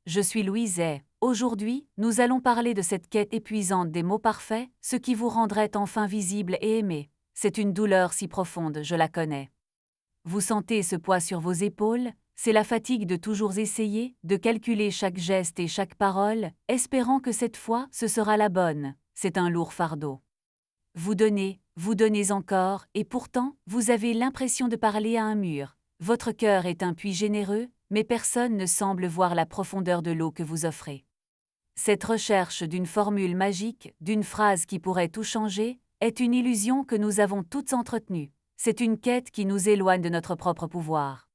je suis Louise et, aujourd'hui, nous allons parler de cette quête épuisante des mots parfaits, ce qui vous rendrait enfin visible et aimé. C'est une douleur si profonde, je la connais. Vous sentez ce poids sur vos épaules, c'est la fatigue de toujours essayer, de calculer chaque geste et chaque parole, espérant que cette fois, ce sera la bonne. C'est un lourd fardeau. Vous donnez encore, et pourtant, vous avez l'impression de parler à un mur. Votre cœur est un puits généreux, mais personne ne semble voir la profondeur de l'eau que vous offrez. Cette recherche d'une formule magique, d'une phrase qui pourrait tout changer, est une illusion que nous avons toutes entretenue. C'est une quête qui nous éloigne de notre propre pouvoir.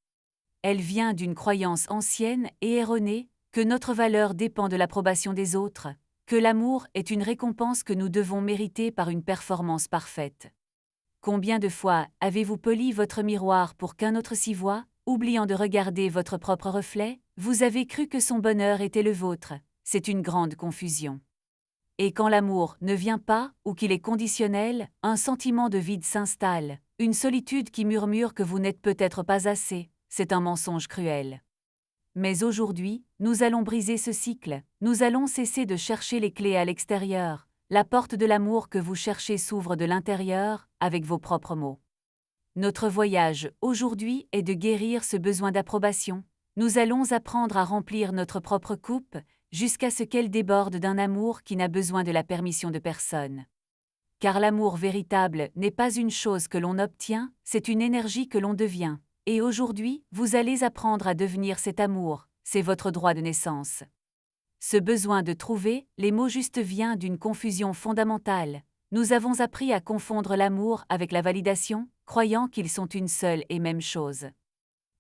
Elle vient d'une croyance ancienne et erronée, que notre valeur dépend de l'approbation des autres, que l'amour est une récompense que nous devons mériter par une performance parfaite. Combien de fois avez-vous poli votre miroir pour qu'un autre s'y voie, oubliant de regarder votre propre reflet? Vous avez cru que son bonheur était le vôtre. C'est une grande confusion. Et quand l'amour ne vient pas, ou qu'il est conditionnel, un sentiment de vide s'installe, une solitude qui murmure que vous n'êtes peut-être pas assez, c'est un mensonge cruel. Mais aujourd'hui, nous allons briser ce cycle, nous allons cesser de chercher les clés à l'extérieur, la porte de l'amour que vous cherchez s'ouvre de l'intérieur, avec vos propres mots. Notre voyage, aujourd'hui, est de guérir ce besoin d'approbation. Nous allons apprendre à remplir notre propre coupe, jusqu'à ce qu'elle déborde d'un amour qui n'a besoin de la permission de personne. Car l'amour véritable n'est pas une chose que l'on obtient, c'est une énergie que l'on devient. Et aujourd'hui, vous allez apprendre à devenir cet amour, c'est votre droit de naissance. Ce besoin de trouver les mots justes vient d'une confusion fondamentale. Nous avons appris à confondre l'amour avec la validation, croyant qu'ils sont une seule et même chose.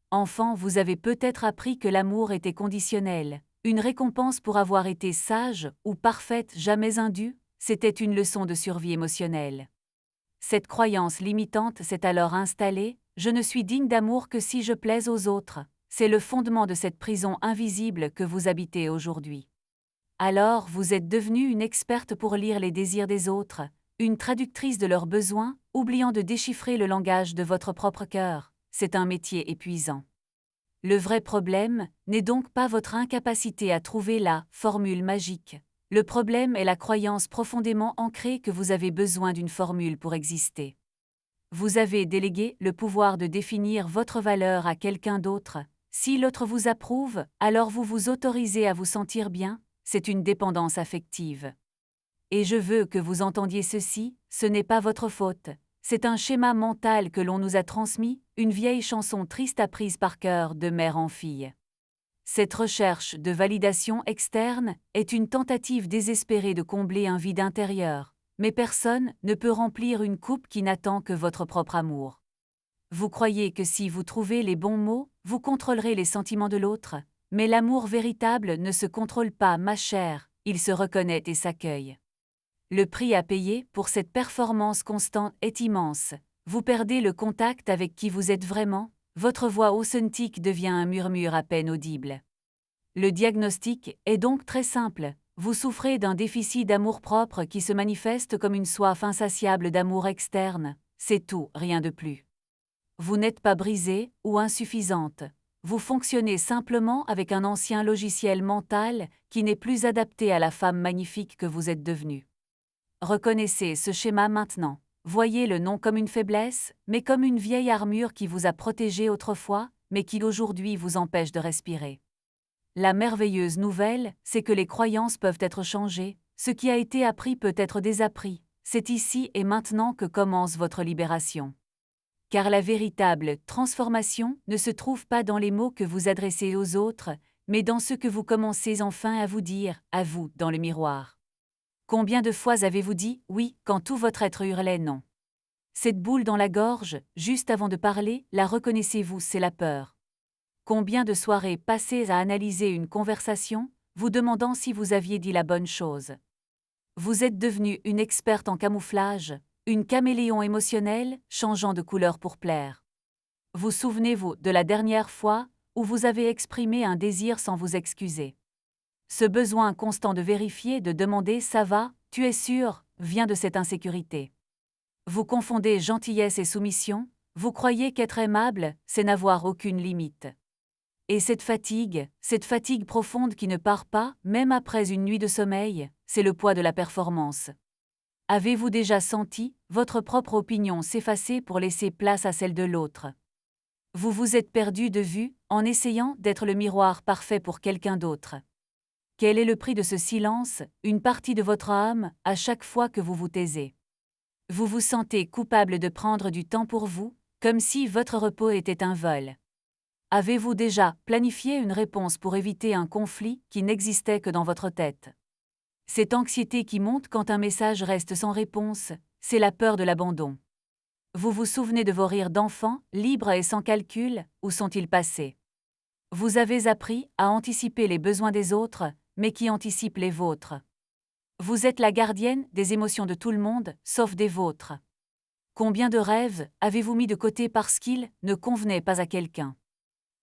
Enfant, vous avez peut-être appris que l'amour était conditionnel, une récompense pour avoir été sage ou parfaite, jamais indue, c'était une leçon de survie émotionnelle. Cette croyance limitante s'est alors installée, je ne suis digne d'amour que si je plais aux autres, c'est le fondement de cette prison invisible que vous habitez aujourd'hui. Alors vous êtes devenue une experte pour lire les désirs des autres, une traductrice de leurs besoins, oubliant de déchiffrer le langage de votre propre cœur, c'est un métier épuisant. Le vrai problème n'est donc pas votre incapacité à trouver la formule magique. Le problème est la croyance profondément ancrée que vous avez besoin d'une formule pour exister. Vous avez délégué le pouvoir de définir votre valeur à quelqu'un d'autre. Si l'autre vous approuve, alors vous vous autorisez à vous sentir bien, c'est une dépendance affective. Et je veux que vous entendiez ceci, ce n'est pas votre faute. C'est un schéma mental que l'on nous a transmis, une vieille chanson triste apprise par cœur de mère en fille. Cette recherche de validation externe est une tentative désespérée de combler un vide intérieur, mais personne ne peut remplir une coupe qui n'attend que votre propre amour. Vous croyez que si vous trouvez les bons mots, vous contrôlerez les sentiments de l'autre, mais l'amour véritable ne se contrôle pas, ma chère, il se reconnaît et s'accueille. Le prix à payer pour cette performance constante est immense. Vous perdez le contact avec qui vous êtes vraiment, votre voix authentique devient un murmure à peine audible. Le diagnostic est donc très simple. Vous souffrez d'un déficit d'amour-propre qui se manifeste comme une soif insatiable d'amour externe. C'est tout, rien de plus. Vous n'êtes pas brisée ou insuffisante. Vous fonctionnez simplement avec un ancien logiciel mental qui n'est plus adapté à la femme magnifique que vous êtes devenue. Reconnaissez ce schéma maintenant. Voyez-le non comme une faiblesse, mais comme une vieille armure qui vous a protégé autrefois, mais qui aujourd'hui vous empêche de respirer. La merveilleuse nouvelle, c'est que les croyances peuvent être changées, ce qui a été appris peut être désappris. C'est ici et maintenant que commence votre libération. Car la véritable transformation ne se trouve pas dans les mots que vous adressez aux autres, mais dans ce que vous commencez enfin à vous dire, à vous, dans le miroir. Combien de fois avez-vous dit « oui » quand tout votre être hurlait « non » ? Cette boule dans la gorge, juste avant de parler, la reconnaissez-vous, c'est la peur. Combien de soirées passées à analyser une conversation, vous demandant si vous aviez dit la bonne chose. Vous êtes devenue une experte en camouflage, une caméléon émotionnel, changeant de couleur pour plaire. Vous souvenez-vous de la dernière fois où vous avez exprimé un désir sans vous excuser? Ce besoin constant de vérifier, de demander « ça va, tu es sûr ?» vient de cette insécurité. Vous confondez gentillesse et soumission, vous croyez qu'être aimable, c'est n'avoir aucune limite. Et cette fatigue profonde qui ne part pas, même après une nuit de sommeil, c'est le poids de la performance. Avez-vous déjà senti votre propre opinion s'effacer pour laisser place à celle de l'autre? Vous vous êtes perdu de vue en essayant d'être le miroir parfait pour quelqu'un d'autre. Quel est le prix de ce silence, une partie de votre âme, à chaque fois que vous vous taisez? Vous vous sentez coupable de prendre du temps pour vous, comme si votre repos était un vol. Avez-vous déjà planifié une réponse pour éviter un conflit qui n'existait que dans votre tête? Cette anxiété qui monte quand un message reste sans réponse, c'est la peur de l'abandon. Vous vous souvenez de vos rires d'enfant, libres et sans calcul, où sont-ils passés? Vous avez appris à anticiper les besoins des autres, mais qui anticipent les vôtres. Vous êtes la gardienne des émotions de tout le monde, sauf des vôtres. Combien de rêves avez-vous mis de côté parce qu'ils ne convenaient pas à quelqu'un?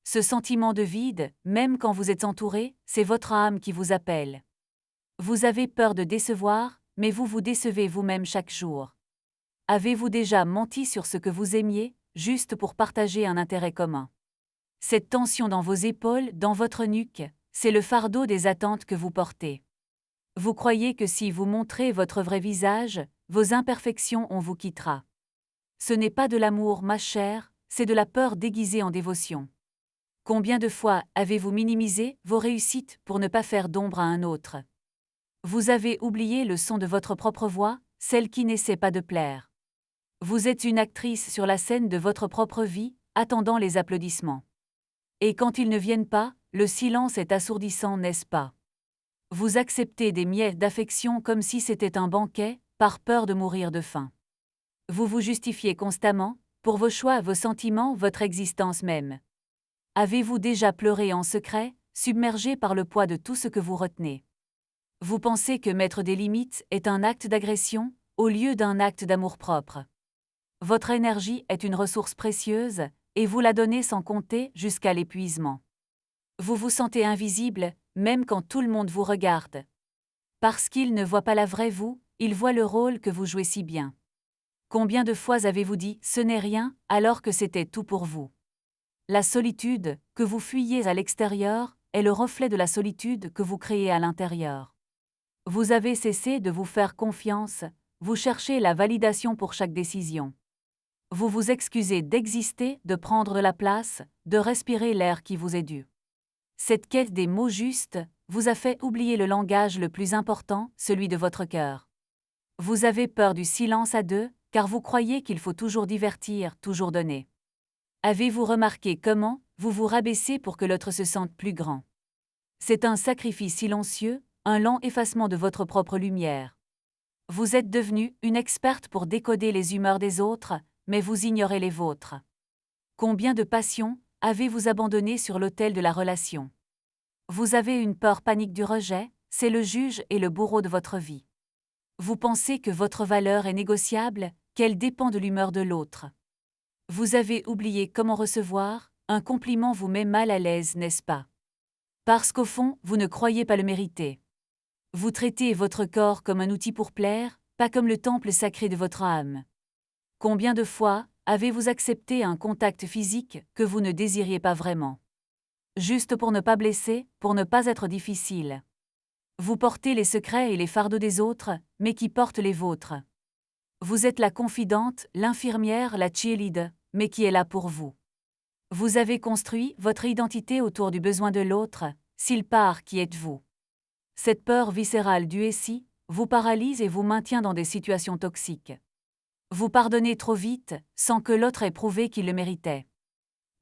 Ce sentiment de vide, même quand vous êtes entouré, c'est votre âme qui vous appelle. Vous avez peur de décevoir, mais vous vous décevez vous-même chaque jour. Avez-vous déjà menti sur ce que vous aimiez, juste pour partager un intérêt commun? Cette tension dans vos épaules, dans votre nuque, c'est le fardeau des attentes que vous portez. Vous croyez que si vous montrez votre vrai visage, vos imperfections on vous quittera. Ce n'est pas de l'amour, ma chère, c'est de la peur déguisée en dévotion. Combien de fois avez-vous minimisé vos réussites pour ne pas faire d'ombre à un autre? Vous avez oublié le son de votre propre voix, celle qui n'essaie pas de plaire. Vous êtes une actrice sur la scène de votre propre vie, attendant les applaudissements. Et quand ils ne viennent pas, le silence est assourdissant, n'est-ce pas? Vous acceptez des miettes d'affection comme si c'était un banquet, par peur de mourir de faim. Vous vous justifiez constamment, pour vos choix, vos sentiments, votre existence même. Avez-vous déjà pleuré en secret, submergé par le poids de tout ce que vous retenez? Vous pensez que mettre des limites est un acte d'agression, au lieu d'un acte d'amour-propre. Votre énergie est une ressource précieuse, et vous la donnez sans compter jusqu'à l'épuisement. Vous vous sentez invisible, même quand tout le monde vous regarde. Parce qu'ils ne voient pas la vraie vous, ils voient le rôle que vous jouez si bien. Combien de fois avez-vous dit « ce n'est rien » alors que c'était tout pour vous? La solitude, que vous fuyez à l'extérieur, est le reflet de la solitude que vous créez à l'intérieur. Vous avez cessé de vous faire confiance, vous cherchez la validation pour chaque décision. Vous vous excusez d'exister, de prendre de la place, de respirer l'air qui vous est dû. Cette quête des mots justes vous a fait oublier le langage le plus important, celui de votre cœur. Vous avez peur du silence à deux, car vous croyez qu'il faut toujours divertir, toujours donner. Avez-vous remarqué comment vous vous rabaissez pour que l'autre se sente plus grand? C'est un sacrifice silencieux, un lent effacement de votre propre lumière. Vous êtes devenue une experte pour décoder les humeurs des autres, mais vous ignorez les vôtres. Combien de passions avez-vous abandonnées sur l'autel de la relation? Vous avez une peur panique du rejet, c'est le juge et le bourreau de votre vie. Vous pensez que votre valeur est négociable, qu'elle dépend de l'humeur de l'autre. Vous avez oublié comment recevoir, un compliment vous met mal à l'aise, n'est-ce pas? Parce qu'au fond, vous ne croyez pas le mériter. Vous traitez votre corps comme un outil pour plaire, pas comme le temple sacré de votre âme. Combien de fois avez-vous accepté un contact physique que vous ne désiriez pas vraiment? Juste pour ne pas blesser, pour ne pas être difficile. Vous portez les secrets et les fardeaux des autres, mais qui portent les vôtres? Vous êtes la confidente, l'infirmière, la cheerleader, mais qui est là pour vous? Vous avez construit votre identité autour du besoin de l'autre, s'il part, qui êtes-vous? Cette peur viscérale du « et si » vous paralyse et vous maintient dans des situations toxiques. Vous pardonnez trop vite, sans que l'autre ait prouvé qu'il le méritait.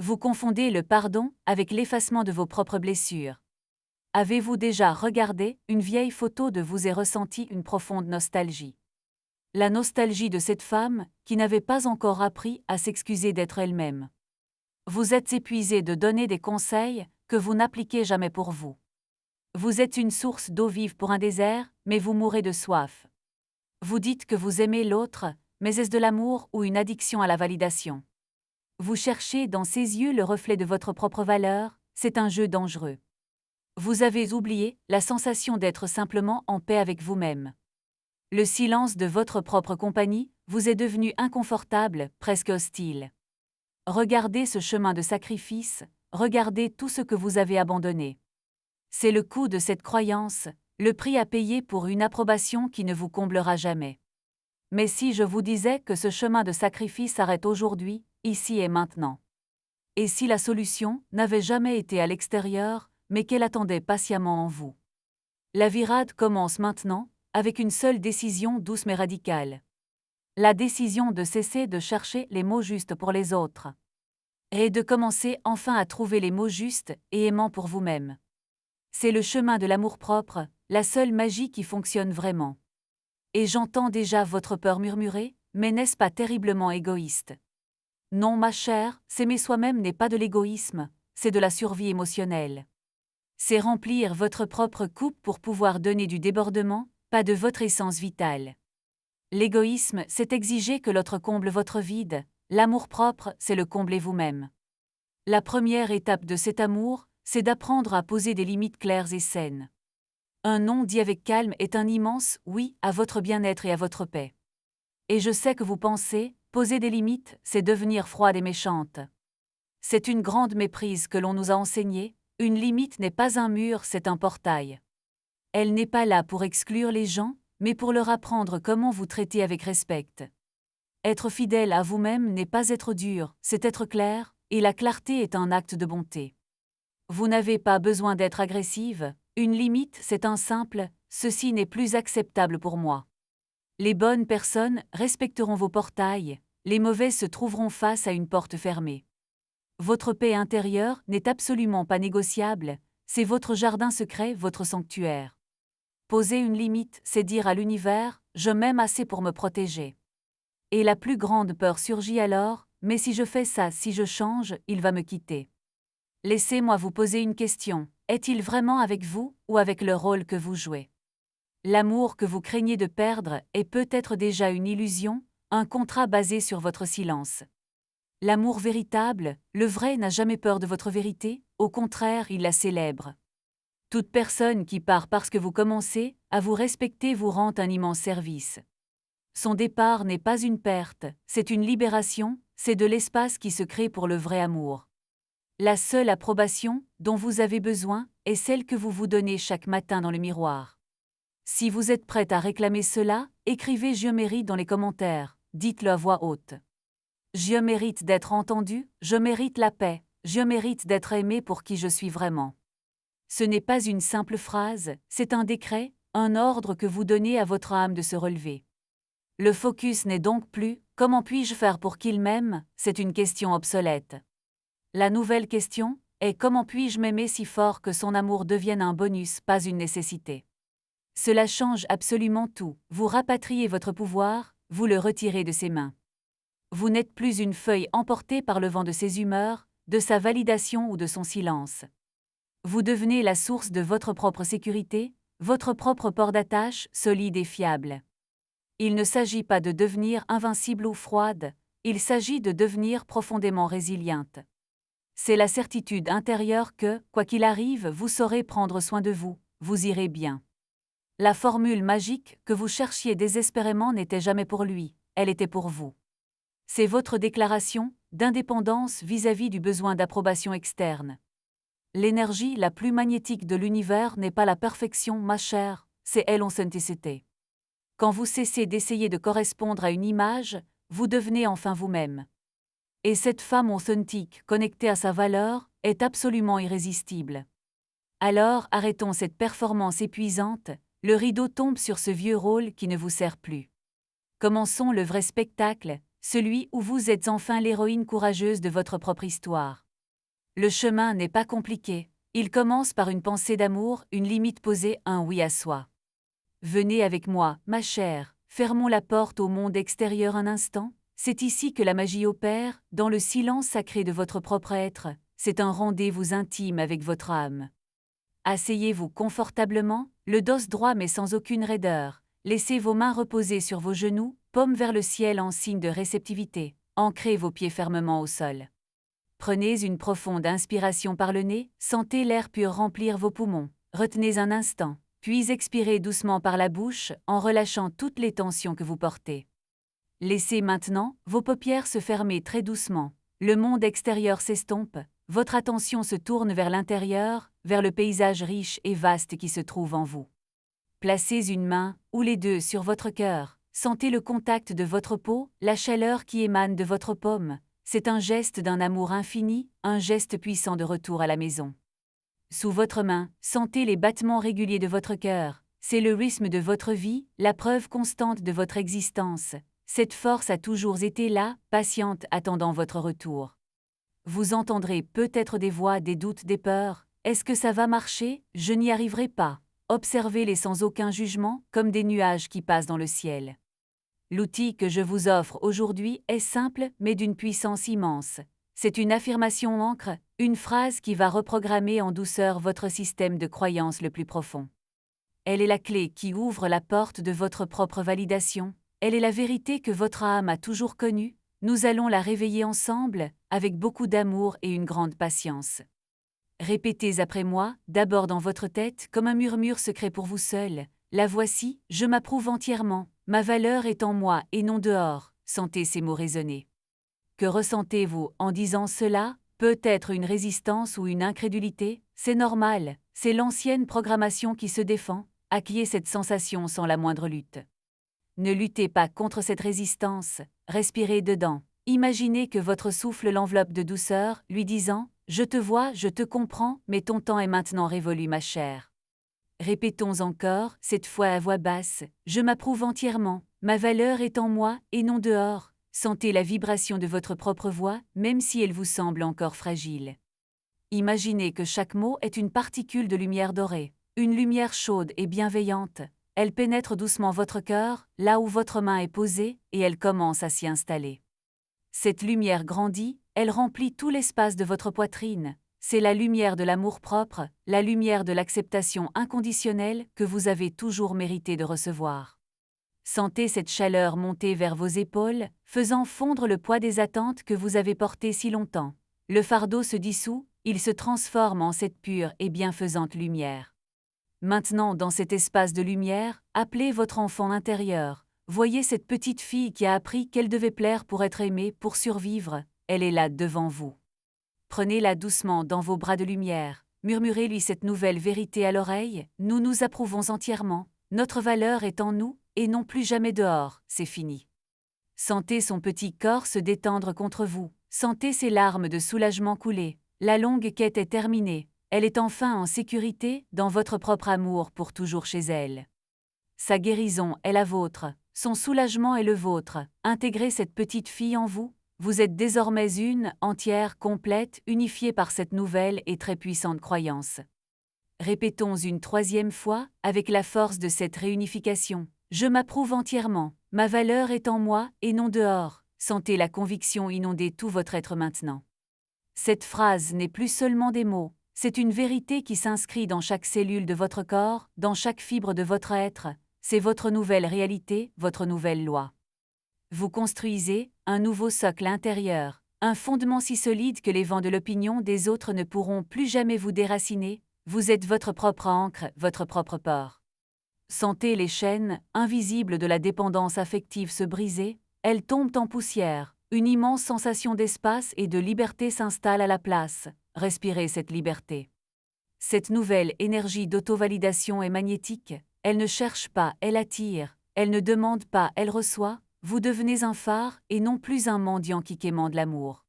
Vous confondez le pardon avec l'effacement de vos propres blessures. Avez-vous déjà regardé une vieille photo de vous et ressenti une profonde nostalgie? La nostalgie de cette femme qui n'avait pas encore appris à s'excuser d'être elle-même. Vous êtes épuisé de donner des conseils que vous n'appliquez jamais pour vous. Vous êtes une source d'eau vive pour un désert, mais vous mourrez de soif. Vous dites que vous aimez l'autre, mais est-ce de l'amour ou une addiction à la validation? Vous cherchez dans ses yeux le reflet de votre propre valeur, c'est un jeu dangereux. Vous avez oublié la sensation d'être simplement en paix avec vous-même. Le silence de votre propre compagnie vous est devenu inconfortable, presque hostile. Regardez ce chemin de sacrifice, regardez tout ce que vous avez abandonné. C'est le coût de cette croyance, le prix à payer pour une approbation qui ne vous comblera jamais. Mais si je vous disais que ce chemin de sacrifice s'arrête aujourd'hui, ici et maintenant? Et si la solution n'avait jamais été à l'extérieur, mais qu'elle attendait patiemment en vous? La virade commence maintenant, avec une seule décision douce mais radicale. La décision de cesser de chercher les mots justes pour les autres. Et de commencer enfin à trouver les mots justes et aimants pour vous-même. C'est le chemin de l'amour-propre, la seule magie qui fonctionne vraiment. Et j'entends déjà votre peur murmurer, mais n'est-ce pas terriblement égoïste? Non, ma chère, s'aimer soi-même n'est pas de l'égoïsme, c'est de la survie émotionnelle. C'est remplir votre propre coupe pour pouvoir donner du débordement, pas de votre essence vitale. L'égoïsme, c'est exiger que l'autre comble votre vide, l'amour-propre, c'est le combler vous-même. La première étape de cet amour, c'est d'apprendre à poser des limites claires et saines. Un non dit avec calme est un immense oui à votre bien-être et à votre paix. Et je sais que vous pensez, poser des limites, c'est devenir froide et méchante. C'est une grande méprise que l'on nous a enseignée, une limite n'est pas un mur, c'est un portail. Elle n'est pas là pour exclure les gens, mais pour leur apprendre comment vous traiter avec respect. Être fidèle à vous-même n'est pas être dur, c'est être clair, et la clarté est un acte de bonté. Vous n'avez pas besoin d'être agressive, une limite c'est un simple « ceci n'est plus acceptable pour moi ». Les bonnes personnes respecteront vos portails, les mauvaises se trouveront face à une porte fermée. Votre paix intérieure n'est absolument pas négociable, c'est votre jardin secret, votre sanctuaire. Poser une limite, c'est dire à l'univers « je m'aime assez pour me protéger ». Et la plus grande peur surgit alors « mais si je fais ça, si je change, il va me quitter ». Laissez-moi vous poser une question, est-il vraiment avec vous ou avec le rôle que vous jouez? L'amour que vous craignez de perdre est peut-être déjà une illusion, un contrat basé sur votre silence. L'amour véritable, le vrai n'a jamais peur de votre vérité, au contraire il la célèbre. Toute personne qui part parce que vous commencez à vous respecter vous rend un immense service. Son départ n'est pas une perte, c'est une libération, c'est de l'espace qui se crée pour le vrai amour. La seule approbation dont vous avez besoin est celle que vous vous donnez chaque matin dans le miroir. Si vous êtes prête à réclamer cela, écrivez « Je mérite » dans les commentaires, dites-le à voix haute. Je mérite d'être entendu, je mérite la paix, je mérite d'être aimé pour qui je suis vraiment. Ce n'est pas une simple phrase, c'est un décret, un ordre que vous donnez à votre âme de se relever. Le focus n'est donc plus « Comment puis-je faire pour qu'il m'aime ?» c'est une question obsolète. La nouvelle question est « Comment puis-je m'aimer si fort que son amour devienne un bonus, pas une nécessité ?» Cela change absolument tout, vous rapatriez votre pouvoir, vous le retirez de ses mains. Vous n'êtes plus une feuille emportée par le vent de ses humeurs, de sa validation ou de son silence. Vous devenez la source de votre propre sécurité, votre propre port d'attache, solide et fiable. Il ne s'agit pas de devenir invincible ou froide, il s'agit de devenir profondément résiliente. C'est la certitude intérieure que, quoi qu'il arrive, vous saurez prendre soin de vous, vous irez bien. La formule magique que vous cherchiez désespérément n'était jamais pour lui, elle était pour vous. C'est votre déclaration d'indépendance vis-à-vis du besoin d'approbation externe. L'énergie la plus magnétique de l'univers n'est pas la perfection, ma chère, c'est elle authenticité. Quand vous cessez d'essayer de correspondre à une image, vous devenez enfin vous-même. Et cette femme authentique, connectée à sa valeur, est absolument irrésistible. Alors arrêtons cette performance épuisante, le rideau tombe sur ce vieux rôle qui ne vous sert plus. Commençons le vrai spectacle, celui où vous êtes enfin l'héroïne courageuse de votre propre histoire. Le chemin n'est pas compliqué, il commence par une pensée d'amour, une limite posée, un oui à soi. Venez avec moi, ma chère, fermons la porte au monde extérieur un instant, c'est ici que la magie opère, dans le silence sacré de votre propre être, c'est un rendez-vous intime avec votre âme. Asseyez-vous confortablement, le dos droit mais sans aucune raideur, laissez vos mains reposer sur vos genoux, paumes vers le ciel en signe de réceptivité, ancrez vos pieds fermement au sol. Prenez une profonde inspiration par le nez, sentez l'air pur remplir vos poumons, retenez un instant. Puis expirez doucement par la bouche en relâchant toutes les tensions que vous portez. Laissez maintenant vos paupières se fermer très doucement. Le monde extérieur s'estompe, Votre attention se tourne vers l'intérieur, vers le paysage riche et vaste qui se trouve en vous. Placez une main, ou les deux, sur votre cœur. Sentez le contact de votre peau, la chaleur qui émane de votre paume. C'est un geste d'un amour infini, un geste puissant de retour à la maison. Sous votre main, sentez les battements réguliers de votre cœur. C'est le rythme de votre vie, la preuve constante de votre existence. Cette force a toujours été là, patiente, attendant votre retour. Vous entendrez peut-être des voix, des doutes, des peurs. Est-ce que ça va marcher? Je n'y arriverai pas. Observez-les sans aucun jugement, comme des nuages qui passent dans le ciel. L'outil que je vous offre aujourd'hui est simple, mais d'une puissance immense. C'est une affirmation ancre, une phrase qui va reprogrammer en douceur votre système de croyance le plus profond. Elle est la clé qui ouvre la porte de votre propre validation. Elle est la vérité que votre âme a toujours connue. Nous allons la réveiller ensemble, avec beaucoup d'amour et une grande patience. Répétez après moi, d'abord dans votre tête, comme un murmure secret pour vous seul. La voici, je m'approuve entièrement, ma valeur est en moi et non dehors. Sentez ces mots résonner. Que ressentez-vous en disant cela? Peut-être une résistance ou une incrédulité? C'est normal, c'est l'ancienne programmation qui se défend. Accueillez cette sensation sans la moindre lutte. Ne luttez pas contre cette résistance, respirez dedans. Imaginez que votre souffle l'enveloppe de douceur, lui disant « Je te vois, je te comprends, mais ton temps est maintenant révolu, ma chère. » Répétons encore, cette fois à voix basse « Je m'approuve entièrement, ma valeur est en moi et non dehors. » Sentez la vibration de votre propre voix, même si elle vous semble encore fragile. Imaginez que chaque mot est une particule de lumière dorée, une lumière chaude et bienveillante. Elle pénètre doucement votre cœur, là où votre main est posée, et elle commence à s'y installer. Cette lumière grandit, elle remplit tout l'espace de votre poitrine. C'est la lumière de l'amour-propre, la lumière de l'acceptation inconditionnelle que vous avez toujours mérité de recevoir. Sentez cette chaleur monter vers vos épaules, faisant fondre le poids des attentes que vous avez portées si longtemps. Le fardeau se dissout, il se transforme en cette pure et bienfaisante lumière. Maintenant, dans cet espace de lumière, appelez votre enfant intérieur. Voyez cette petite fille qui a appris qu'elle devait plaire pour être aimée, pour survivre. Elle est là devant vous. Prenez-la doucement dans vos bras de lumière. Murmurez-lui cette nouvelle vérité à l'oreille. Nous nous approuvons entièrement. Notre valeur est en nous, et non plus jamais dehors. C'est fini. Sentez son petit corps se détendre contre vous. Sentez ses larmes de soulagement couler. La longue quête est terminée. Elle est enfin en sécurité, dans votre propre amour pour toujours chez elle. Sa guérison est la vôtre, son soulagement est le vôtre. Intégrez cette petite fille en vous. Vous êtes désormais une, entière, complète, unifiée par cette nouvelle et très puissante croyance. Répétons une troisième fois, avec la force de cette réunification. Je m'approuve entièrement, ma valeur est en moi et non dehors. Sentez la conviction inonder tout votre être maintenant. Cette phrase n'est plus seulement des mots. C'est une vérité qui s'inscrit dans chaque cellule de votre corps, dans chaque fibre de votre être. C'est votre nouvelle réalité, votre nouvelle loi. Vous construisez un nouveau socle intérieur, un fondement si solide que les vents de l'opinion des autres ne pourront plus jamais vous déraciner. Vous êtes votre propre ancre, votre propre port. Sentez les chaînes, invisibles de la dépendance affective se briser. Elles tombent en poussière. Une immense sensation d'espace et de liberté s'installe à la place. Respirez cette liberté. Cette nouvelle énergie d'auto-validation est magnétique. Elle ne cherche pas, elle attire. Elle ne demande pas, elle reçoit. Vous devenez un phare et non plus un mendiant qui quémande l'amour.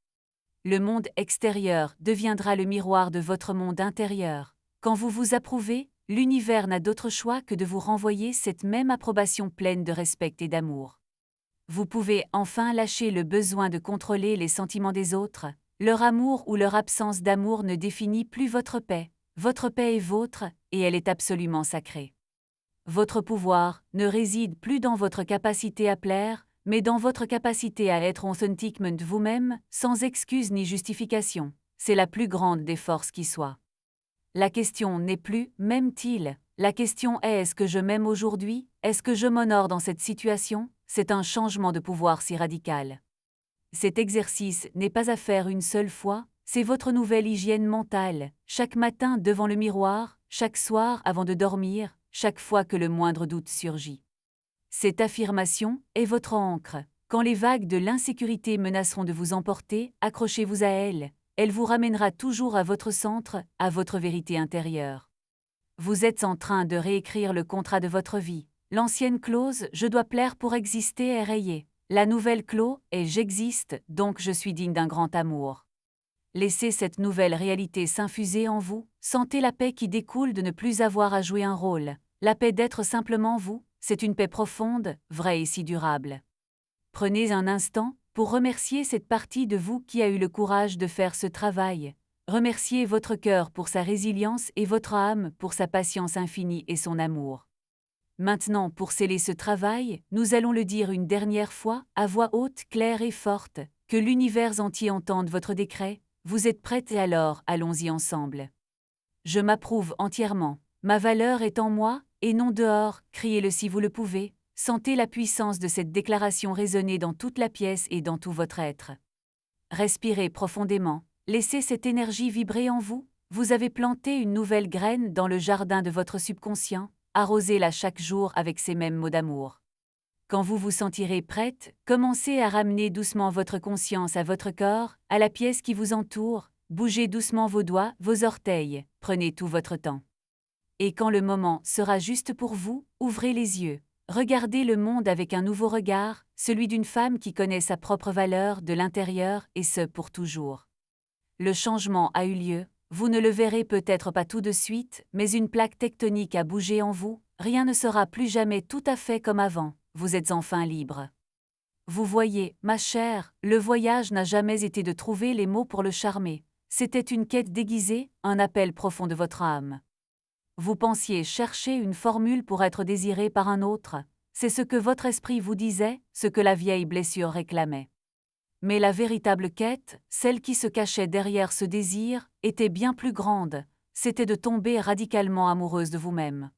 Le monde extérieur deviendra le miroir de votre monde intérieur. Quand vous vous approuvez, l'univers n'a d'autre choix que de vous renvoyer cette même approbation pleine de respect et d'amour. Vous pouvez enfin lâcher le besoin de contrôler les sentiments des autres. Leur amour ou leur absence d'amour ne définit plus votre paix. Votre paix est vôtre, et elle est absolument sacrée. Votre pouvoir ne réside plus dans votre capacité à plaire, mais dans votre capacité à être authentiquement vous-même, sans excuse ni justification. C'est la plus grande des forces qui soit. La question n'est plus « m'aime-t-il ?» La question est « est-ce que je m'aime aujourd'hui? Est-ce que je m'honore dans cette situation ?» C'est un changement de pouvoir si radical. Cet exercice n'est pas à faire une seule fois, c'est votre nouvelle hygiène mentale, chaque matin devant le miroir, chaque soir avant de dormir, chaque fois que le moindre doute surgit. Cette affirmation est votre ancre. Quand les vagues de l'insécurité menaceront de vous emporter, accrochez-vous à elle. elle vous ramènera toujours à votre centre, à votre vérité intérieure. Vous êtes en train de réécrire le contrat de votre vie. L'ancienne clause « je dois plaire pour exister » est rayée. La nouvelle clause est « j'existe, donc je suis digne d'un grand amour ». Laissez cette nouvelle réalité s'infuser en vous, sentez la paix qui découle de ne plus avoir à jouer un rôle. La paix d'être simplement vous, c'est une paix profonde, vraie et si durable. Prenez un instant pour remercier cette partie de vous qui a eu le courage de faire ce travail. Remerciez votre cœur pour sa résilience et votre âme pour sa patience infinie et son amour. Maintenant, pour sceller ce travail, nous allons le dire une dernière fois, à voix haute, claire et forte, que l'univers entier entende votre décret. Vous êtes prête et alors, allons-y ensemble. Je m'approuve entièrement. Ma valeur est en moi, et non dehors, criez-le si vous le pouvez. Sentez la puissance de cette déclaration résonner dans toute la pièce et dans tout votre être. Respirez profondément, laissez cette énergie vibrer en vous. Vous avez planté une nouvelle graine dans le jardin de votre subconscient, arrosez-la chaque jour avec ces mêmes mots d'amour. Quand vous vous sentirez prête, commencez à ramener doucement votre conscience à votre corps, à la pièce qui vous entoure, bougez doucement vos doigts, vos orteils, prenez tout votre temps. Et quand le moment sera juste pour vous, ouvrez les yeux. Regardez le monde avec un nouveau regard, celui d'une femme qui connaît sa propre valeur de l'intérieur et ce pour toujours. Le changement a eu lieu, vous ne le verrez peut-être pas tout de suite, mais une plaque tectonique a bougé en vous, rien ne sera plus jamais tout à fait comme avant, vous êtes enfin libre. Vous voyez, ma chère, le voyage n'a jamais été de trouver les mots pour le charmer, c'était une quête déguisée, un appel profond de votre âme. Vous pensiez chercher une formule pour être désiré par un autre, c'est ce que votre esprit vous disait, ce que la vieille blessure réclamait. Mais la véritable quête, celle qui se cachait derrière ce désir, était bien plus grande, c'était de tomber radicalement amoureuse de vous-même.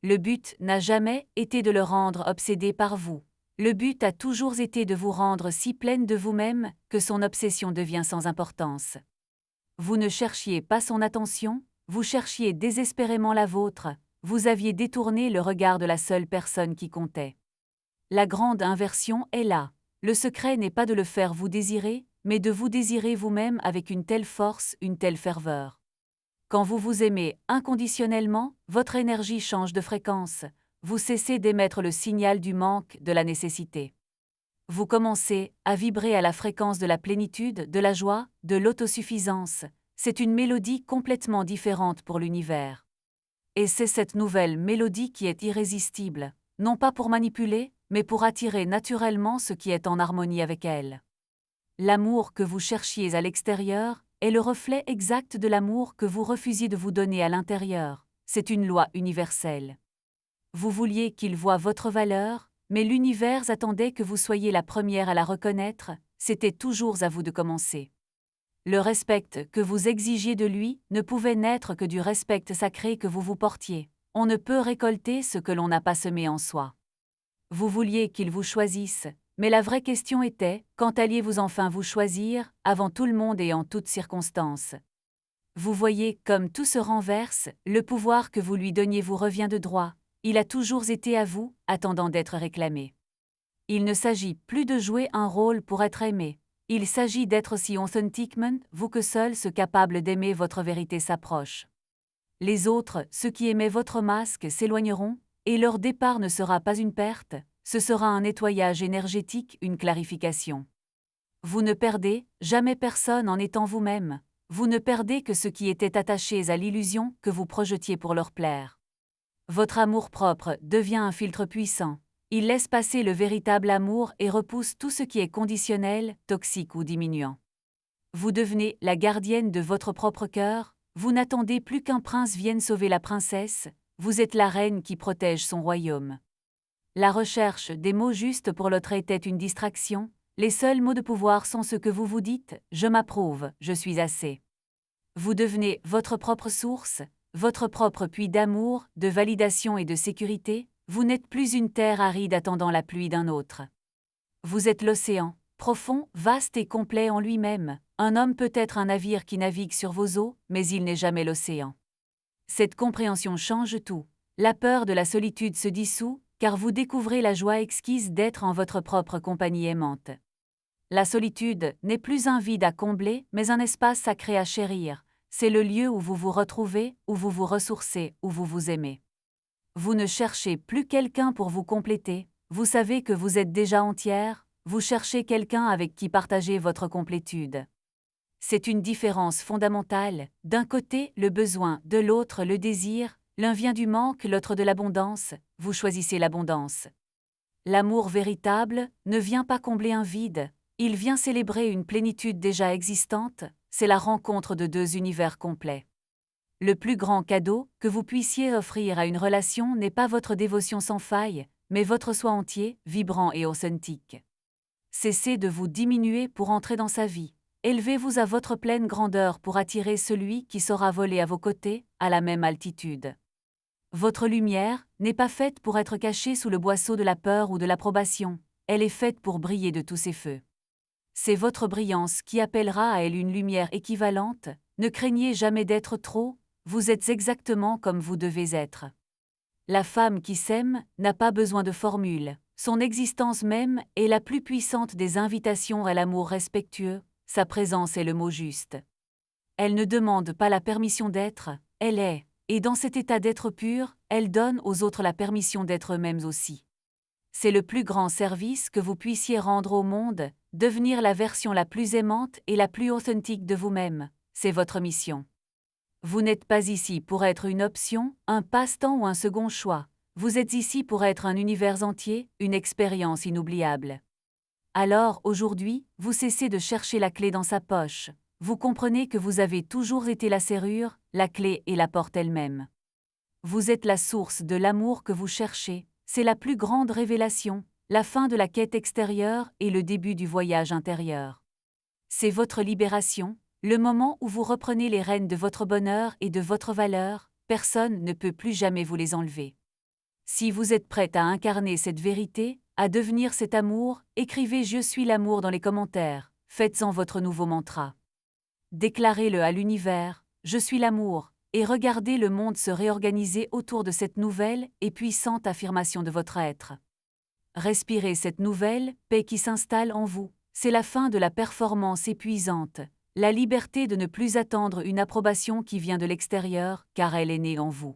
Le but n'a jamais été de le rendre obsédé par vous. Le but a toujours été de vous rendre si pleine de vous-même que son obsession devient sans importance. Vous ne cherchiez pas son attention, vous cherchiez désespérément la vôtre, vous aviez détourné le regard de la seule personne qui comptait. La grande inversion est là. Le secret n'est pas de le faire vous désirer, mais de vous désirer vous-même avec une telle force, une telle ferveur. Quand vous vous aimez inconditionnellement, votre énergie change de fréquence, vous cessez d'émettre le signal du manque, de la nécessité. Vous commencez à vibrer à la fréquence de la plénitude, de la joie, de l'autosuffisance. C'est une mélodie complètement différente pour l'univers. Et c'est cette nouvelle mélodie qui est irrésistible, non pas pour manipuler, mais pour attirer naturellement ce qui est en harmonie avec elle. L'amour que vous cherchiez à l'extérieur est le reflet exact de l'amour que vous refusiez de vous donner à l'intérieur. C'est une loi universelle. Vous vouliez qu'il voie votre valeur, mais l'univers attendait que vous soyez la première à la reconnaître, c'était toujours à vous de commencer. Le respect que vous exigiez de lui ne pouvait naître que du respect sacré que vous vous portiez. On ne peut récolter ce que l'on n'a pas semé en soi. Vous vouliez qu'il vous choisisse, mais la vraie question était, quand alliez-vous enfin vous choisir, avant tout le monde et en toutes circonstances? Vous voyez, comme tout se renverse, le pouvoir que vous lui donniez vous revient de droit, il a toujours été à vous, attendant d'être réclamé. Il ne s'agit plus de jouer un rôle pour être aimé. Il s'agit d'être aussi authentiquement, vous que seul ce capable d'aimer votre vérité s'approche. Les autres, ceux qui aimaient votre masque, s'éloigneront, et leur départ ne sera pas une perte, ce sera un nettoyage énergétique, une clarification. Vous ne perdez jamais personne en étant vous-même, vous ne perdez que ceux qui étaient attachés à l'illusion que vous projetiez pour leur plaire. Votre amour-propre devient un filtre puissant. Il laisse passer le véritable amour et repousse tout ce qui est conditionnel, toxique ou diminuant. Vous devenez la gardienne de votre propre cœur, vous n'attendez plus qu'un prince vienne sauver la princesse, vous êtes la reine qui protège son royaume. La recherche des mots justes pour l'autre était une distraction, les seuls mots de pouvoir sont ceux que vous vous dites, je m'approuve, je suis assez. Vous devenez votre propre source, votre propre puits d'amour, de validation et de sécurité, vous n'êtes plus une terre aride attendant la pluie d'un autre. Vous êtes l'océan, profond, vaste et complet en lui-même. Un homme peut être un navire qui navigue sur vos eaux, mais il n'est jamais l'océan. Cette compréhension change tout. La peur de la solitude se dissout, car vous découvrez la joie exquise d'être en votre propre compagnie aimante. La solitude n'est plus un vide à combler, mais un espace sacré à chérir. C'est le lieu où vous vous retrouvez, où vous vous ressourcez, où vous vous aimez. Vous ne cherchez plus quelqu'un pour vous compléter, vous savez que vous êtes déjà entière, vous cherchez quelqu'un avec qui partager votre complétude. C'est une différence fondamentale, d'un côté le besoin, de l'autre le désir, l'un vient du manque, l'autre de l'abondance, vous choisissez l'abondance. L'amour véritable ne vient pas combler un vide, il vient célébrer une plénitude déjà existante, c'est la rencontre de deux univers complets. Le plus grand cadeau que vous puissiez offrir à une relation n'est pas votre dévotion sans faille, mais votre soi entier, vibrant et authentique. Cessez de vous diminuer pour entrer dans sa vie. Élevez-vous à votre pleine grandeur pour attirer celui qui saura voler à vos côtés, à la même altitude. Votre lumière n'est pas faite pour être cachée sous le boisseau de la peur ou de l'approbation, elle est faite pour briller de tous ses feux. C'est votre brillance qui appellera à elle une lumière équivalente, ne craignez jamais d'être trop, vous êtes exactement comme vous devez être. La femme qui s'aime n'a pas besoin de formule, son existence même est la plus puissante des invitations à l'amour respectueux, sa présence est le mot juste. Elle ne demande pas la permission d'être, elle est, et dans cet état d'être pur, elle donne aux autres la permission d'être eux-mêmes aussi. C'est le plus grand service que vous puissiez rendre au monde, devenir la version la plus aimante et la plus authentique de vous-même, c'est votre mission. Vous n'êtes pas ici pour être une option, un passe-temps ou un second choix, vous êtes ici pour être un univers entier, une expérience inoubliable. Alors, aujourd'hui, vous cessez de chercher la clé dans sa poche, vous comprenez que vous avez toujours été la serrure, la clé et la porte elle-même. Vous êtes la source de l'amour que vous cherchez, c'est la plus grande révélation, la fin de la quête extérieure et le début du voyage intérieur. C'est votre libération, le moment où vous reprenez les rênes de votre bonheur et de votre valeur, personne ne peut plus jamais vous les enlever. Si vous êtes prête à incarner cette vérité, à devenir cet amour, écrivez « Je suis l'amour » dans les commentaires, faites-en votre nouveau mantra. Déclarez-le à l'univers, « Je suis l'amour », et regardez le monde se réorganiser autour de cette nouvelle et puissante affirmation de votre être. Respirez cette nouvelle paix qui s'installe en vous, c'est la fin de la performance épuisante, la liberté de ne plus attendre une approbation qui vient de l'extérieur, car elle est née en vous.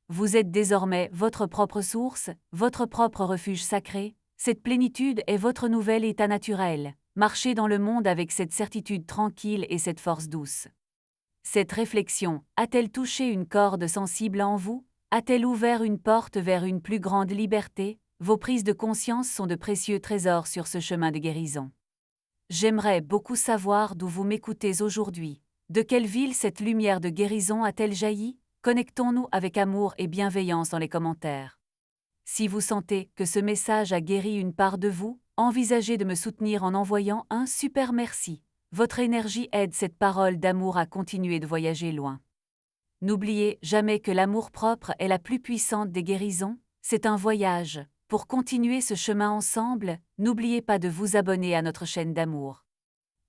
Vous êtes désormais votre propre source, votre propre refuge sacré, cette plénitude est votre nouvel état naturel, marchez dans le monde avec cette certitude tranquille et cette force douce. Cette réflexion a-t-elle touché une corde sensible en vous? A-t-elle ouvert une porte vers une plus grande liberté? Vos prises de conscience sont de précieux trésors sur ce chemin de guérison. J'aimerais beaucoup savoir d'où vous m'écoutez aujourd'hui. De quelle ville cette lumière de guérison a-t-elle jailli? Connectons-nous avec amour et bienveillance dans les commentaires. Si vous sentez que ce message a guéri une part de vous, envisagez de me soutenir en envoyant un super merci. Votre énergie aide cette parole d'amour à continuer de voyager loin. N'oubliez jamais que l'amour-propre est la plus puissante des guérisons, c'est un voyage. Pour continuer ce chemin ensemble, n'oubliez pas de vous abonner à notre chaîne d'amour.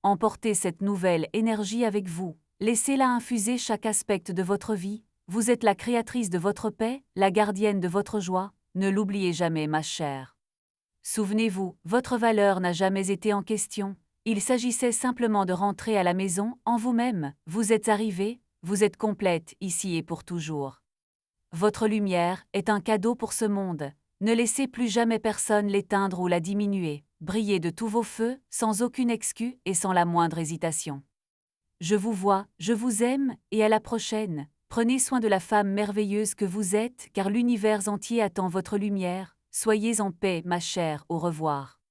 Emportez cette nouvelle énergie avec vous, laissez-la infuser chaque aspect de votre vie, vous êtes la créatrice de votre paix, la gardienne de votre joie, ne l'oubliez jamais ma chère. Souvenez-vous, votre valeur n'a jamais été en question. Il s'agissait simplement de rentrer à la maison en vous-même, vous êtes arrivée, vous êtes complète ici et pour toujours. Votre lumière est un cadeau pour ce monde, ne laissez plus jamais personne l'éteindre ou la diminuer, brillez de tous vos feux, sans aucune excuse et sans la moindre hésitation. Je vous vois, je vous aime, et à la prochaine, prenez soin de la femme merveilleuse que vous êtes car l'univers entier attend votre lumière, soyez en paix ma chère, au revoir.